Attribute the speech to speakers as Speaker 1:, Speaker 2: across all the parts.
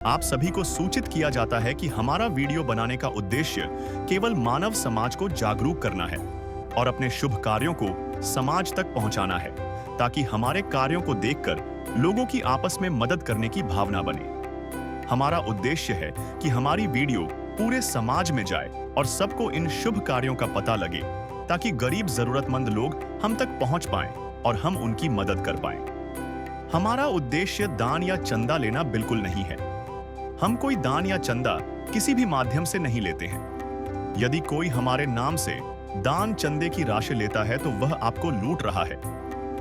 Speaker 1: आप सभी को सूचित किया जाता है कि हमारा वीडियो बनाने का उद्देश्य केवल मानव समाज को जागरूक करना है और अपने शुभ कार्यों को समाज तक पहुंचाना है, ताकि हमारे कार्यों को देखकर लोगों की आपस में मदद करने की भावना बने। हमारा उद्देश्य है कि हमारी वीडियो पूरे समाज में जाए और सबको इन शुभ कार्यों का पता लगे, ताकि गरीब जरूरतमंद लोग हम तक पहुंच पाएं और हम उनकी मदद कर पाएं। हमारा उद्देश्य दान या चंदा लेना बिल्कुल नहीं है। हम कोई दान या चंदा किसी भी माध्यम से नहीं लेते हैं। यदि कोई हमारे नाम से दान चंदे की राशि लेता है तो वह आपको लूट रहा है।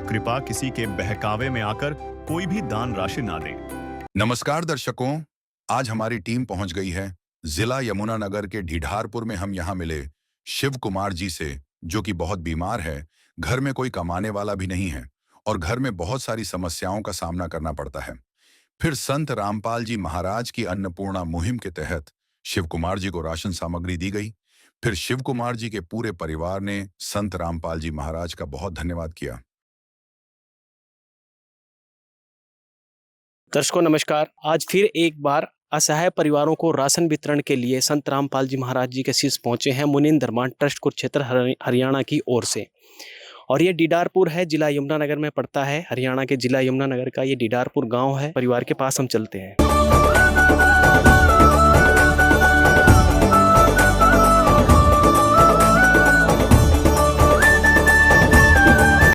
Speaker 1: कृपया किसी के बहकावे में आकर कोई भी दान राशि ना दें।
Speaker 2: नमस्कार दर्शकों, आज हमारी टीम पहुंच गई है जिला यमुनानगर के ढिढारपुर में। हम यहां मिले शिव कुमार जी से, जो कि बहुत बीमार है, घर में कोई कमाने वाला भी नहीं है और घर में बहुत सारी समस्याओं का सामना करना पड़ता है। फिर संत रामपाल जी महाराज की अन्नपूर्णा मुहिम के तहत शिव कुमार जी को राशन सामग्री दी गई। फिर शिव कुमार जी के पूरे परिवार ने संत रामपाल जी महाराज का बहुत धन्यवाद किया।
Speaker 3: दर्शकों नमस्कार। आज फिर एक बार असहाय परिवारों को राशन वितरण के लिए संत रामपाल जी महाराज जी के शिष्य पहुंचे हैं मुनीन धर्मान ट्रस्ट कुरुक्षेत्र हरियाणा की ओर से। और ये ढिढारपुर है, जिला यमुनानगर में पड़ता है। हरियाणा के जिला यमुनानगर का ये ढिढारपुर गांव है। परिवार के पास हम चलते हैं।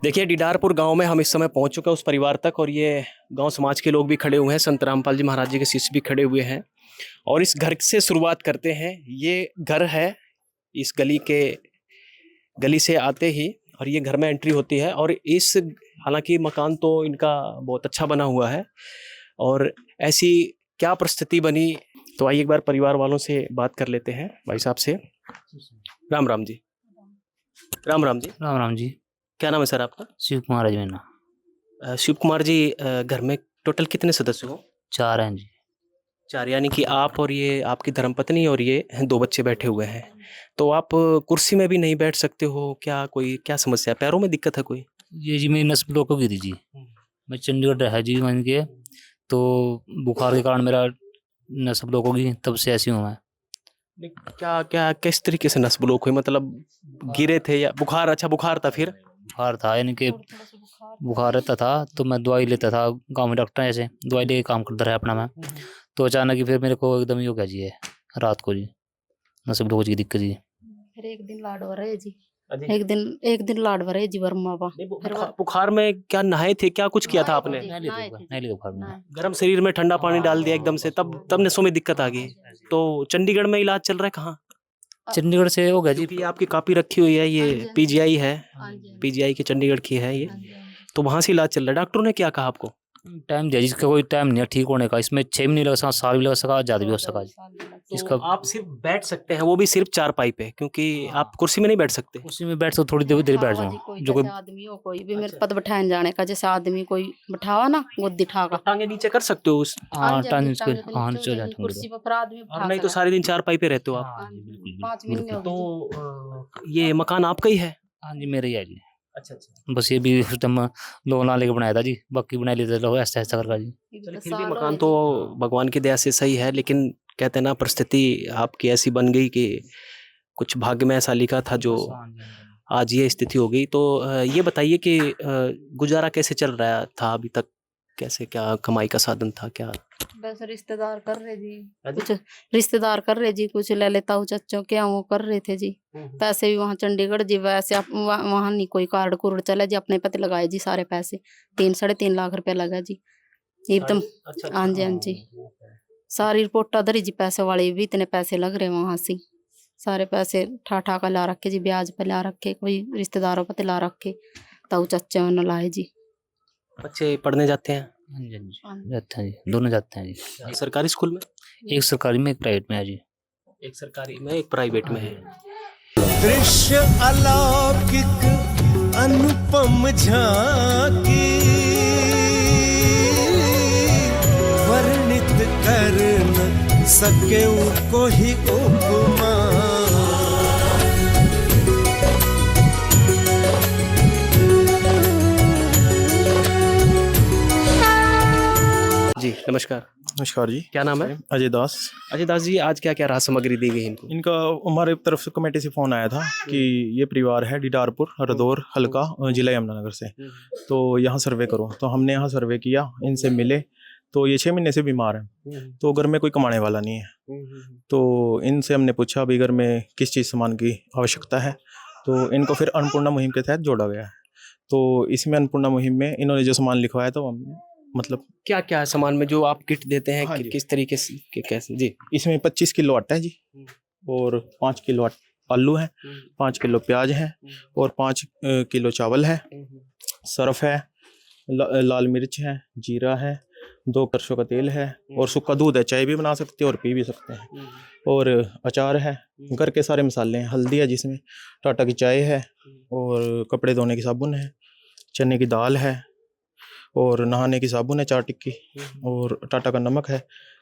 Speaker 3: देखिए, ढिढारपुर गांव में हम इस समय पहुंच चुके हैं उस परिवार तक, और ये गांव समाज के लोग भी खड़े हुए हैं, संत रामपाल जी महाराज जी के शिष्य भी खड़े हुए हैं। और इस घर से शुरुआत करते हैं। ये घर है, इस गली से आते ही और ये घर में एंट्री होती है। और हालांकि मकान तो इनका बहुत अच्छा बना हुआ है, और ऐसी क्या परिस्थिति बनी, तो आइए एक बार परिवार वालों से बात कर लेते हैं। भाई साहब से राम राम जी। राम राम जी।
Speaker 4: राम राम जी।
Speaker 3: क्या नाम है सर आपका?
Speaker 4: शिव कुमार जी मेरा।
Speaker 3: शिव कुमार जी, घर में टोटल कितने सदस्य हो?
Speaker 4: 4 हैं जी।
Speaker 3: 4, यानी कि आप और ये आपकी धर्मपत्नी और ये 2 बच्चे बैठे हुए हैं। तो आप कुर्सी में भी नहीं बैठ सकते हो क्या समस्या है? पैरों में दिक्कत है कोई?
Speaker 4: ये जी मेरी नस ब्लॉक हो गई थी जी। मैं चंडीगढ़ रहा जी मान के, तो बुखार के कारण मेरा नस ब्लॉक हो गई, तब से ऐसी हूँ मैं।
Speaker 3: क्या किस तरीके से नस ब्लॉक हुई? मतलब गिरे थे या बुखार? अच्छा, बुखार था। फिर
Speaker 4: बुखार था, यानी कि बुखार रहता था तो मैं दवाई लेता था, गाँव में डॉक्टर ऐसे दवाई लेके काम करता रहा अपना मैं। तो अचानक ही फिर मेरे को एकदम ही हो गया जी, ये रात को जी नस ब्लॉक की दिक्कत जी।
Speaker 5: फिर एक दिन लाड भरे जी, एक दिन लाड भरे जी वर्मा बा।
Speaker 3: बुखार में क्या नहाए थे? क्या कुछ किया था आपने?
Speaker 4: नहीं लिया बुखार में।
Speaker 3: गर्म शरीर में ठंडा पानी डाल दिया एकदम से, तब नसों में दिक्कत आ गई। तो चंडीगढ़ में इलाज चल रहा है? कहाँ?
Speaker 4: चंडीगढ़ से हो गया जी।
Speaker 3: क्योंकि आपकी कॉपी रखी हुई है, ये पीजीआई है, पीजीआई की चंडीगढ़ की है ये, तो वहां से इलाज चल रहा है। डॉक्टरों ने क्या कहा आपको?
Speaker 4: टाइम दिया जिसका कोई टाइम नहीं है ठीक होने का। इसमें 6 महीने लग सका, साल भी लग सका, ज़्यादा भी हो सका।
Speaker 3: इसका आप सिर्फ बैठ सकते हैं, वो भी सिर्फ 4 पाई पे, क्योंकि आप कुर्सी में नहीं बैठ सकते।
Speaker 4: कुर्सी में बैठ तो थोड़ी देर बैठ जाऊँ।
Speaker 5: जो कोई आदमी हो, कोई भी मेरे पद बैठाने जाने का, जैसे आदमी कोई बैठावा ना, गोदी ठाका
Speaker 3: टांगे नीचे कर सकते हो उस?
Speaker 5: कुर्सी पर आदमी
Speaker 3: नहीं तो सारे दिन 4 पाई पे रहते हो आप।
Speaker 5: 5 महीने
Speaker 3: तो ये मकान आपका ही है?
Speaker 4: हाँ जी, मेरे ही है जी।
Speaker 3: अच्छा।
Speaker 4: बस ये भी सिस्टम लोन ना लेके बनाया था जी, बाकी बना लेते लोग ऐसा ऐसा करके जी।
Speaker 3: फिर भी मकान तो भगवान की दया से सही है, लेकिन कहते हैं ना, परिस्थिति आपकी ऐसी बन गई कि कुछ भाग्य में ऐसा लिखा था जो आज ये स्थिति हो गई। तो ये बताइए कि गुजारा कैसे चल रहा था अभी तक? कैसे, क्या कमाई का साधन था क्या?
Speaker 5: बस रिश्तेदार कर रहे जी, कुछ रिश्तेदार कर रहे जी, कुछ ले लेता हूँ चच्चों के, वो कर रहे थे जी। पैसे भी वहाँ चंडीगढ़ जी, वैसे वहाँ नहीं कोई कार्ड कुर्ड चला जी, अपने पते लगाए जी सारे पैसे। 3-3.5 लाख रुपया लगा जी एकदम। हाँ जी, हाँ जी, सारी रिपोर्ट अदर जी, पैसे वाले भी इतने पैसे लग रहे वहाँ से, सारे पैसे ठा का ला रखे जी, ब्याज पे ला रखे, कोई रिश्तेदारों पे ला रखे, तब चच्चे ने लाए जी।
Speaker 3: बच्चे पढ़ने जाते हैं?
Speaker 4: जाते हैं जी, दोनों जाते हैं जी।
Speaker 3: सरकारी स्कूल में?
Speaker 4: एक सरकारी में, एक प्राइवेट में है जी।
Speaker 3: एक सरकारी में, एक प्राइवेट में है।
Speaker 6: दृश्य अलौकिक अनुपम झांकी, वर्णित कर न सके कोई उपमा।
Speaker 3: जी नमस्कार।
Speaker 7: नमस्कार जी।
Speaker 3: क्या नाम है?
Speaker 7: अजय दास।
Speaker 3: अजय दास जी, आज क्या क्या राहत सामग्री दी गई इनको?
Speaker 7: इनका हमारे तरफ से कमेटी से फ़ोन आया था कि ये परिवार है डीडारपुर हरदौर हल्का जिला यमुनानगर से, तो यहाँ सर्वे करो। तो हमने यहाँ सर्वे किया, इनसे मिले, तो ये 6 महीने से बीमार हैं, तो घर में कोई कमाने वाला नहीं है। तो इनसे हमने पूछा अभी घर में किस चीज़ सामान की आवश्यकता है, तो इनको फिर अन्नपूर्णा मुहिम के तहत जोड़ा गया है। तो इसमें अन्नपूर्णा मुहिम में इन्होंने जो सामान लिखवाया था वो हमने मतलब
Speaker 3: क्या क्या है सामान में जो आप किट देते हैं?
Speaker 7: हाँ जी।
Speaker 3: किस तरीके से कैसे जी?
Speaker 7: इसमें 25 किलो आटा है जी, और 5 किलो आलू है, 5 किलो प्याज है, और 5 किलो चावल है, सर्फ है, लाल मिर्च है, जीरा है, 2 सरसों का तेल है, और सूखा दूध है। चाय भी बना सकते हैं और पी भी सकते हैं, और अचार है, घर के सारे मसाले हैं, हल्दी है जिसमें, टाटा की चाय है, और कपड़े धोने की साबुन है, चने की दाल है, और नहाने की साबुन है 4 टिक्की, और टाटा का नमक है,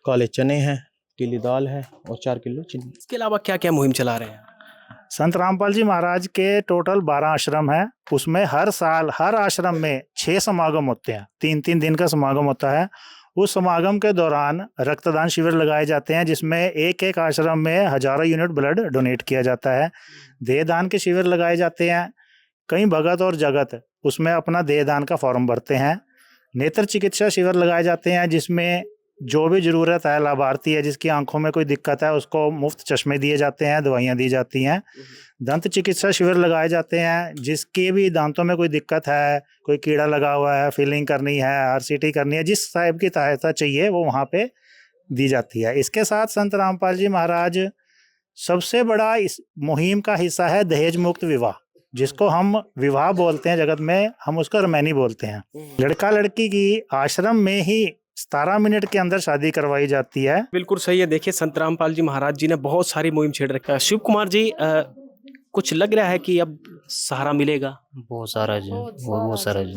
Speaker 7: काले चने हैं, पीली दाल है, और 4 किलो चीनी।
Speaker 3: इसके अलावा क्या क्या मुहिम चला रहे हैं?
Speaker 8: संत रामपाल जी महाराज के टोटल 12 आश्रम हैं। उसमें हर साल हर आश्रम में 6 समागम होते हैं, 3-3 दिन का समागम होता है। उस समागम के दौरान रक्तदान शिविर लगाए जाते हैं, जिसमें एक एक आश्रम में हजारों यूनिट ब्लड डोनेट किया जाता है। देहदान के शिविर लगाए जाते हैं। कई भगत और जगत उसमें अपना देहदान का फॉर्म भरते हैं। नेत्र चिकित्सा शिविर लगाए जाते हैं, जिसमें जो भी ज़रूरत है, लाभार्थी है जिसकी आंखों में कोई दिक्कत है, उसको मुफ्त चश्मे दिए जाते हैं, दवाइयाँ दी जाती हैं। दंत चिकित्सा शिविर लगाए जाते हैं, जिसके भी दांतों में कोई दिक्कत है, कोई कीड़ा लगा हुआ है, फिलिंग करनी है, आरसीटी करनी है, जिस टाइप की सहायता चाहिए वो वहाँ पे दी जाती है। इसके साथ संत रामपाल जी महाराज सबसे बड़ा इस मुहिम का हिस्सा है दहेज मुक्त विवाह, जिसको हम विवाह बोलते हैं जगत में, हम उसको रमैनी बोलते हैं। लड़का लड़की की आश्रम में ही 17 मिनट के अंदर शादी करवाई जाती है।
Speaker 3: बिल्कुल सही है। देखिए, संत रामपाल जी महाराज जी ने बहुत सारी मुहिम छेड़ रखा है। शिव कुमार जी, कुछ लग रहा है कि अब सहारा मिलेगा?
Speaker 4: बहुत सारा जी, बहुत सारा जी।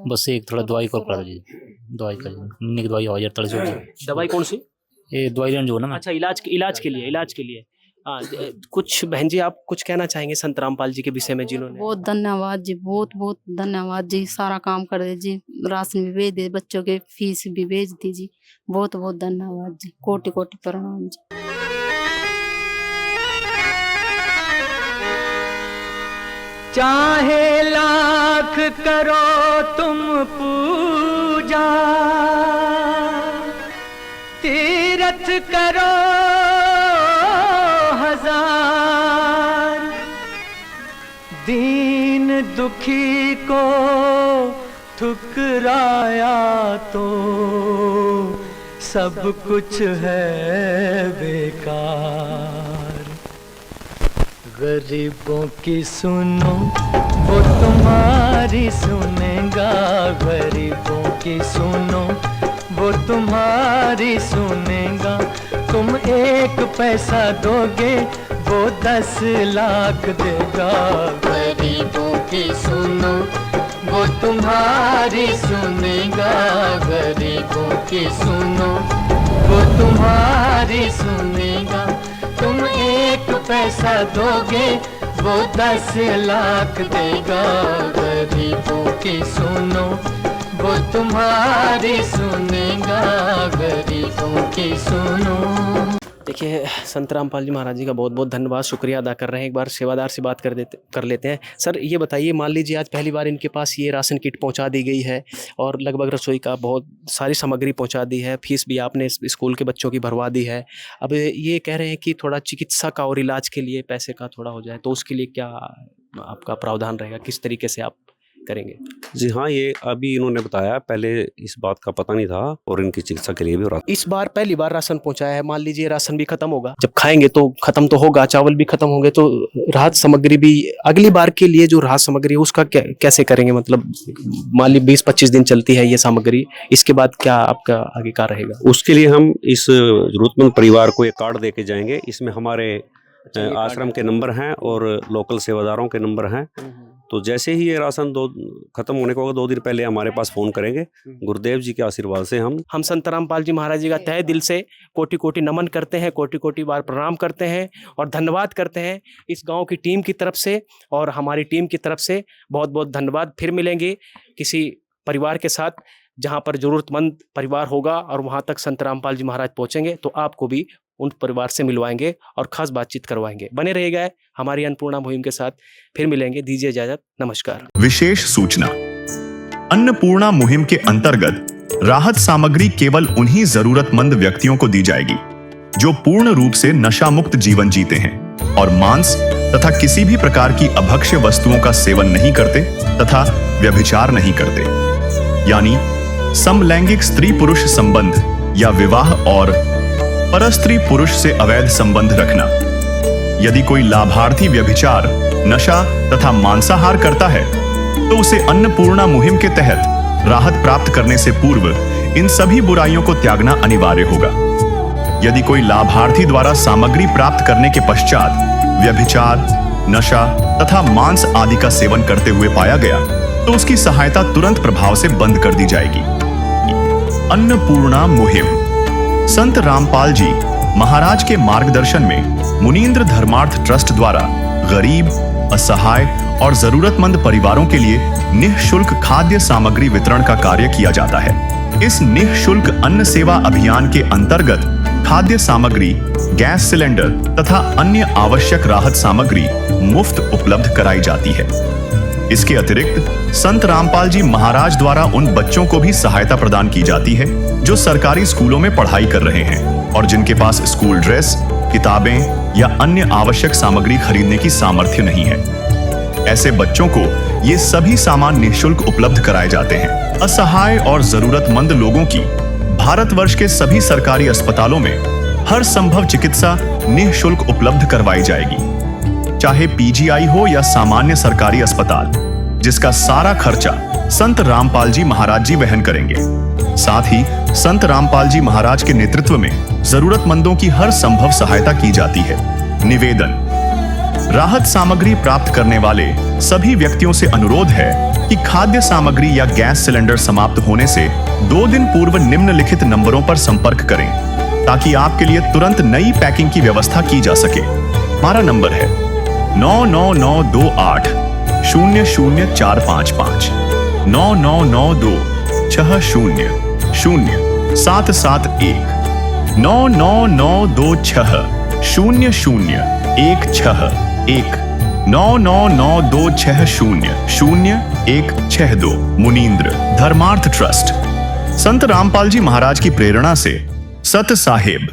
Speaker 4: बस एक थोड़ा दवाई को पड़ा जी, दवाई का महीने की दवाई हो जाए तड़े से।
Speaker 3: दवाई कौन सी?
Speaker 4: ये दवाई लेने जो ना मैं।
Speaker 3: अच्छा, इलाज के लिए। कुछ बहन जी, आप कुछ कहना चाहेंगे संत रामपाल जी के विषय में, जिन्होंने?
Speaker 5: बहुत धन्यवाद जी, बहुत बहुत धन्यवाद जी। सारा काम कर दे जी, राशन भी भेज दे, बच्चों के फीस भी भेज दी जी। बहुत बहुत धन्यवाद जी, कोटि कोटि प्रणाम जी।
Speaker 6: चाहे लाख करो तुम पूजा, तीरथ करो हजार, दीन दुखी को ठुकराया तो सब कुछ है बेकार। गरीबों की सुनो वो तुम्हारी सुनेगा, गरीबों की सुनो वो तुम्हारी सुनेगा। तुम 1 पैसा दोगे वो 10 लाख देगा। गरीबों की सुनो वो तुम्हारी सुनेगा, गरीबों की सुनो वो तुम्हारी सुनेगा। तुम 1 पैसा दोगे वो 10 लाख देगा। गरीबों की सुनो वो तुम्हारी सुनेगा, गरीबों की सुनो।
Speaker 3: देखिए, संत रामपाल जी महाराज जी का बहुत बहुत धन्यवाद, शुक्रिया अदा कर रहे हैं। एक बार सेवादार से बात कर लेते हैं। सर, ये बताइए, मान लीजिए आज पहली बार इनके पास ये राशन किट पहुंचा दी गई है, और लगभग रसोई का बहुत सारी सामग्री पहुंचा दी है, फीस भी आपने स्कूल के बच्चों की भरवा दी है। अब ये कह रहे हैं कि थोड़ा चिकित्सा का और इलाज के लिए पैसे का थोड़ा हो जाए, तो उसके लिए क्या आपका प्रावधान रहेगा, किस तरीके से आप करेंगे?
Speaker 9: जी हाँ, ये अभी इन्होंने बताया, पहले इस बात का पता नहीं था, और इनकी चिकित्सा के लिए भी हो रहा।
Speaker 3: इस बार पहली बार राशन पहुंचाया है, मान लीजिए राशन भी खत्म होगा, जब खाएंगे तो खत्म तो होगा, चावल भी खत्म होंगे, तो राहत सामग्री भी अगली बार के लिए जो राहत सामग्री है उसका कैसे करेंगे? मतलब मान लीजिए 20-25 दिन चलती है ये सामग्री, इसके बाद क्या आपका आगे का रहेगा?
Speaker 9: उसके लिए हम इस जरूरतमंद परिवार को एक कार्ड दे के जाएंगे। इसमें हमारे आश्रम के नंबर हैं और लोकल सेवादारों के नंबर हैं। तो जैसे ही ये राशन खत्म होने को होगा, 2 दिन पहले हमारे पास फ़ोन करेंगे। गुरुदेव जी के आशीर्वाद से हम
Speaker 3: संत रामपाल जी महाराज जी का तहे दिल से कोटि कोटि नमन करते हैं, कोटि कोटि बार प्रणाम करते हैं और धन्यवाद करते हैं इस गांव की टीम की तरफ से और हमारी टीम की तरफ से। बहुत बहुत धन्यवाद। फिर मिलेंगे किसी परिवार के साथ जहाँ पर जरूरतमंद परिवार होगा और वहाँ तक संत रामपाल जी महाराज पहुँचेंगे तो आपको भी उन परिवार से मिलवाएंगे और खास बातचीत करवाएंगे। बने रहिएगा हमारी अन्नपूर्णा मुहिम के साथ, फिर मिलेंगे, दीजिए इजाजत, नमस्कार।
Speaker 1: विशेष सूचना, अन्नपूर्णा मुहिम के अंतर्गत राहत सामग्री केवल उन्हीं जरूरतमंद व्यक्तियों को दी जाएगी जो पूर्ण रूप से नशा मुक्त जीवन जीते हैं और मांस तथा किसी भी प्रकार की अभक्ष्य वस्तुओं का सेवन नहीं करते तथा व्यभिचार नहीं करते, यानी समलैंगिक स्त्री पुरुष संबंध या विवाह और परस्त्री पुरुष से अवैध संबंध रखना। यदि कोई लाभार्थी व्यभिचार, नशा तथा मांसाहार करता है तो उसे अन्नपूर्णा मुहिम के तहत राहत प्राप्त करने से पूर्व इन सभी बुराइयों को त्यागना अनिवार्य होगा। यदि कोई लाभार्थी द्वारा सामग्री प्राप्त करने के पश्चात व्यभिचार, नशा तथा मांस आदि का सेवन करते हुए पाया गया तो उसकी सहायता तुरंत प्रभाव से बंद कर दी जाएगी। अन्नपूर्णा मुहिम संत रामपाल जी महाराज के मार्गदर्शन में मुनींद्र धर्मार्थ ट्रस्ट द्वारा गरीब, असहाय और जरूरतमंद परिवारों के लिए निःशुल्क खाद्य सामग्री वितरण का कार्य किया जाता है। इस निःशुल्क अन्न सेवा अभियान के अंतर्गत खाद्य सामग्री, गैस सिलेंडर तथा अन्य आवश्यक राहत सामग्री मुफ्त उपलब्ध कराई जाती है। इसके अतिरिक्त संत रामपाल जी महाराज द्वारा उन बच्चों को भी सहायता प्रदान की जाती है जो सरकारी स्कूलों में पढ़ाई कर रहे हैं और जिनके पास स्कूल ड्रेस, किताबें या अन्य आवश्यक सामग्री खरीदने की सामर्थ्य नहीं है। ऐसे बच्चों को ये सभी सामान निःशुल्क उपलब्ध कराए जाते हैं। असहाय और जरूरतमंद लोगों की भारतवर्ष के सभी सरकारी अस्पतालों में हर संभव चिकित्सा निःशुल्क उपलब्ध करवाई जाएगी, चाहे पीजीआई हो या सामान्य सरकारी अस्पताल, जिसका सारा खर्चा संत रामपाल जी महाराज जी वहन करेंगे। साथ ही संत रामपाल जी महाराज के नेतृत्व में जरूरतमंदों की हर संभव सहायता की जाती है। निवेदन, राहत सामग्री प्राप्त करने वाले सभी व्यक्तियों से अनुरोध है कि खाद्य सामग्री या गैस सिलेंडर समाप्त होने से 2 दिन पूर्व निम्नलिखित नंबरों पर संपर्क करें ताकि आपके लिए तुरंत नई पैकिंग की व्यवस्था की जा सके। हमारा नंबर है 99928 00455 9992 60 0771 99926 0016 99926000162 मुनींद्र धर्मार्थ ट्रस्ट। संत रामपाल जी महाराज की प्रेरणा से सत साहिब